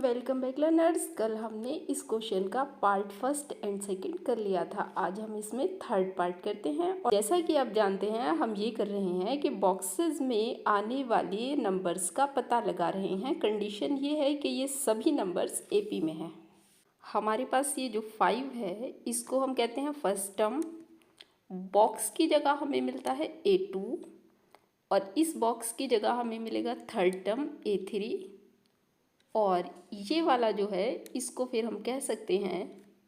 Welcome back learners. कल हमने इस क्वेश्चन का पार्ट फर्स्ट एंड सेकंड कर लिया था। आज हम इसमें थर्ड पार्ट करते हैं। और जैसा कि आप जानते हैं, हम ये कर रहे हैं कि बॉक्सेस में आने वाले नंबर्स का पता लगा रहे हैं। कंडीशन ये है कि ये सभी नंबर्स एपी में हैं। हमारे पास ये जो 5 है, इसको हम कहते हैं फर्स्ट टर्म। बॉक्स की जगह हमें मिलता है A2 और इस बॉक्स की जगह हमें मिलेगा थर्ड टर्म A3। और ये वाला जो है, इसको फिर हम कह सकते हैं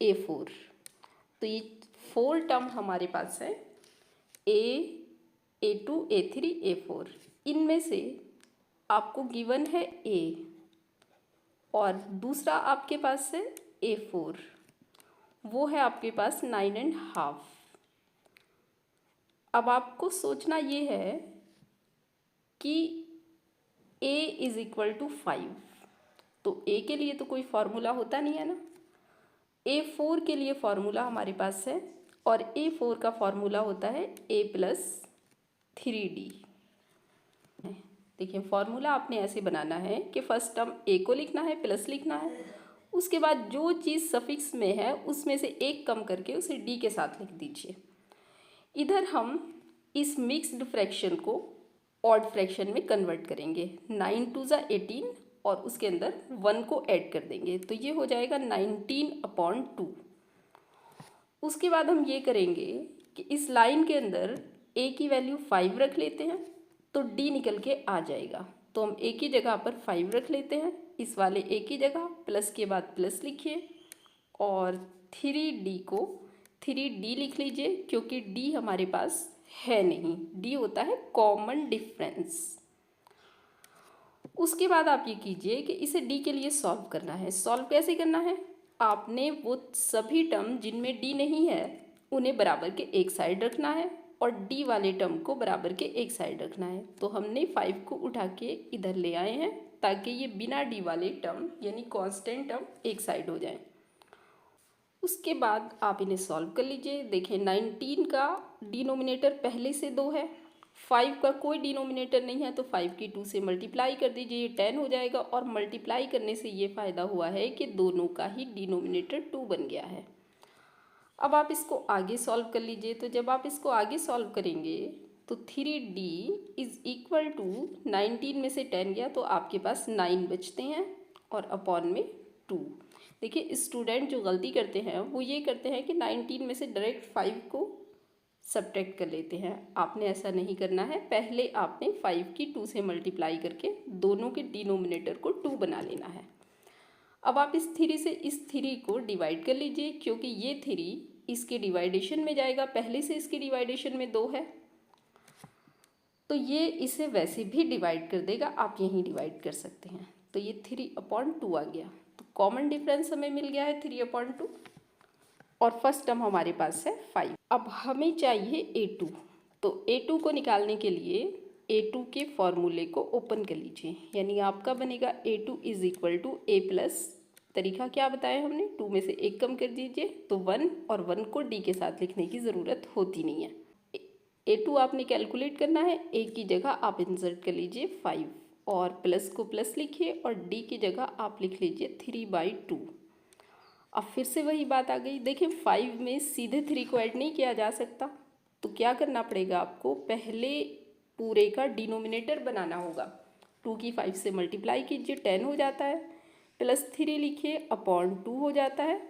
A4। तो ये 4 टर्म हमारे पास है, A2, A3, A4। इनमें से आपको गिवन है A और दूसरा आपके पास है A4, वो है आपके पास 9.5। अब आपको सोचना ये है कि A = 5। तो A के लिए तो कोई फार्मूला होता नहीं है ना। A4 के लिए फार्मूला हमारे पास है और A4 का फार्मूला होता है A + 3D। देखिए, फार्मूला आपने ऐसे बनाना है कि फर्स्ट टर्म A को लिखना है, प्लस लिखना है, उसके बाद जो चीज़ सफिक्स में है उसमें से एक कम करके उसे D के साथ लिख दीजिए। इधर हम इस मिक्स्ड फ्रैक्शन को ऑड फ्रैक्शन में कन्वर्ट करेंगे। 9 2 ज़ा 18 और उसके अंदर 1 को ऐड कर देंगे, तो ये हो जाएगा 19/2। उसके बाद हम ये करेंगे कि इस लाइन के अंदर A की वैल्यू 5 रख लेते हैं, तो D निकल के आ जाएगा। तो हम A की जगह पर 5 रख लेते हैं, इस वाले A की जगह प्लस के बाद प्लस लिखिए और 3D को 3D लिख लीजिए, क्योंकि D हमारे पास है नहीं। D होता है कॉमन डिफरेंस। उसके बाद आप ये कीजिए कि इसे D के लिए सॉल्व करना है। सॉल्व कैसे करना है? आपने वो सभी टर्म जिनमें D नहीं है उन्हें बराबर के एक साइड रखना है और D वाले टर्म को बराबर के एक साइड रखना है। तो हमने 5 को उठा के इधर ले आए हैं ताकि ये बिना D वाले टर्म यानी कांस्टेंट टर्म एक साइड हो जाए। उसके बाद आप इन्हें सॉल्व कर लीजिए। देखिए, 19 का डिनोमिनेटर पहले से 2 है, 5 का कोई डिनोमिनेटर नहीं है, तो 5 की 2 से मल्टीप्लाई कर दीजिए, ये 10 हो जाएगा। और मल्टीप्लाई करने से ये फ़ायदा हुआ है कि दोनों का ही डिनोमिनेटर 2 बन गया है। अब आप इसको आगे सॉल्व कर लीजिए। तो जब आप इसको आगे सॉल्व करेंगे तो 3D = 19 में से 10 गया तो आपके पास 9 बचते हैं और अपॉन में 2। देखिए, स्टूडेंट जो गलती करते हैं वो ये करते हैं कि 19 में से डायरेक्ट 5 को सब्ट्रैक्ट कर लेते हैं। आपने ऐसा नहीं करना है, पहले आपने 5 की 2 से मल्टीप्लाई करके दोनों के डिनोमिनेटर को 2 बना लेना है। अब आप इस 3 से इस 3 को डिवाइड कर लीजिए, क्योंकि ये 3 इसके डिवाइडेशन में जाएगा, पहले से इसके डिवाइडेशन में 2 है, तो ये इसे वैसे भी डिवाइड कर देगा, आप यहीं डिवाइड कर सकते हैं। तो ये 3/2 आ गया। तो कॉमन डिफरेंस हमें मिल गया है 3/2 और फर्स्ट टर्म हमारे पास है 5। अब हमें चाहिए A2। तो A2 को निकालने के लिए A2 के फॉर्मूले को ओपन कर लीजिए, यानी आपका बनेगा A2 = A+। तरीका क्या बताया हमने? 2 में से 1 कम कर दीजिए, तो 1 और 1 को D के साथ लिखने की ज़रूरत होती नहीं है। A2 आपने कैलकुलेट करना है, A की जगह आप इंसर्ट कर लीजिए 5 और प्लस को प्लस लिखिए और D की जगह आप लिख लीजिए 3/2। अब फिर से वही बात आ गई। देखिए, 5 में सीधे 3 को ऐड नहीं किया जा सकता, तो क्या करना पड़ेगा आपको? पहले पूरे का डिनोमिनेटर बनाना होगा। 2 की 5 से मल्टीप्लाई कीजिए, 10 हो जाता है, प्लस 3 लिखिए, अपॉन 2 हो जाता है।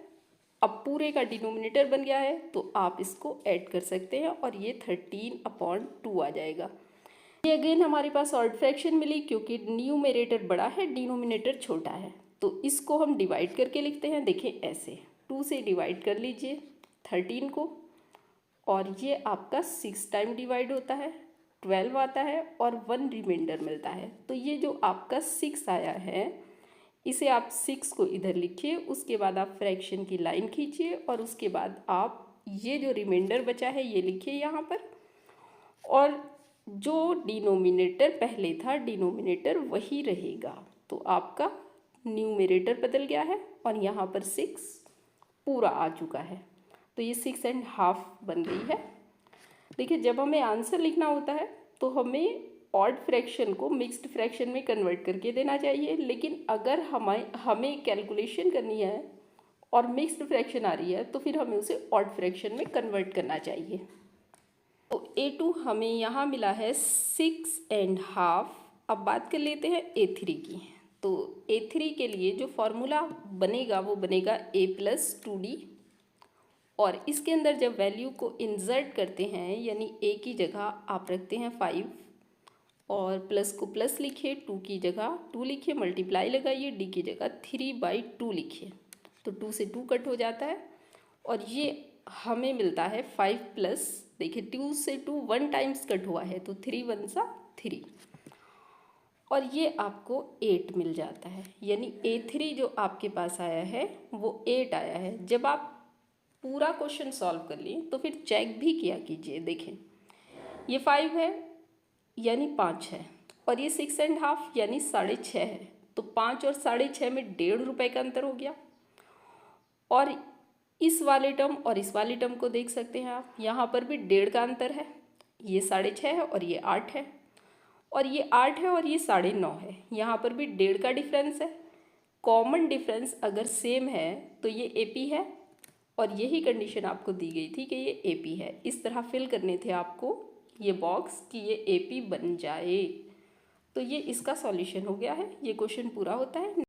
अब पूरे का डिनोमिनेटर बन गया है, तो आप इसको ऐड कर सकते हैं और ये 13/2 आ जाएगा। ये अगेन हमारे पास ऑड फ्रैक्शन मिली, क्योंकि न्यूमरेटर बड़ा है, डिनोमिनेटर छोटा है। तो इसको हम डिवाइड करके लिखते हैं। देखें, ऐसे 2 से डिवाइड कर लीजिए 13 को, और ये आपका 6 टाइम डिवाइड होता है, 12 आता है और 1 रिमाइंडर मिलता है। तो ये जो आपका 6 आया है, इसे आप 6 को इधर लिखिए, उसके बाद आप फ्रैक्शन की लाइन खींचिए और उसके बाद आप ये जो रिमाइंडर बचा है ये लिखिए यहाँ पर, और जो डिनोमिनेटर पहले था डिनोमिनेटर वही रहेगा। तो आपका न्यूमरेटर बदल गया है और यहाँ पर 6 पूरा आ चुका है, तो ये 6.5 बन गई है। देखिए, जब हमें आंसर लिखना होता है तो हमें ऑड फ्रैक्शन को मिक्स्ड फ्रैक्शन में कन्वर्ट करके देना चाहिए, लेकिन अगर हमें कैलकुलेशन करनी है और मिक्स्ड फ्रैक्शन आ रही है तो फिर हमें उसे ऑड फ्रैक्शन में कन्वर्ट करना चाहिए। तो A2 हमें यहाँ मिला है 6.5। अब बात कर लेते हैं A3 की। तो A3 के लिए जो फॉर्मूला बनेगा वो बनेगा A + 2D, और इसके अंदर जब वैल्यू को इंसर्ट करते हैं यानी A की जगह आप रखते हैं 5 और प्लस को प्लस लिखिए, 2 की जगह 2 लिखिए, मल्टीप्लाई लगाइए, D की जगह 3/2 लिखिए, तो 2 से 2 कट हो जाता है और ये हमें मिलता है 5+, देखिए 2 से 2 1 टाइम्स कट हुआ है तो 3 1 सा 3, और ये आपको 8 मिल जाता है। यानी A3 जो आपके पास आया है वो 8 आया है। जब आप पूरा क्वेश्चन सॉल्व कर लिए तो फिर चेक भी किया कीजिए। देखें ये 5 है यानी 5 है, और ये 6.5 यानी 6.5 है, तो 5 और 6.5 में 1.5 रुपये का अंतर हो गया। और इस वाले टर्म और इस वाले टर्म को देख सकते हैं आप, यहाँ पर भी 1.5 का अंतर है, ये 6.5 है और ये 8 है, और ये 8 है और ये 9.5 है, यहाँ पर भी 1.5 का डिफरेंस है। कॉमन डिफरेंस अगर सेम है तो ये AP है, और यही कंडीशन आपको दी गई थी कि ये AP है। इस तरह फिल करने थे आपको ये बॉक्स कि ये AP बन जाए। तो ये इसका सॉल्यूशन हो गया है, ये क्वेश्चन पूरा होता है।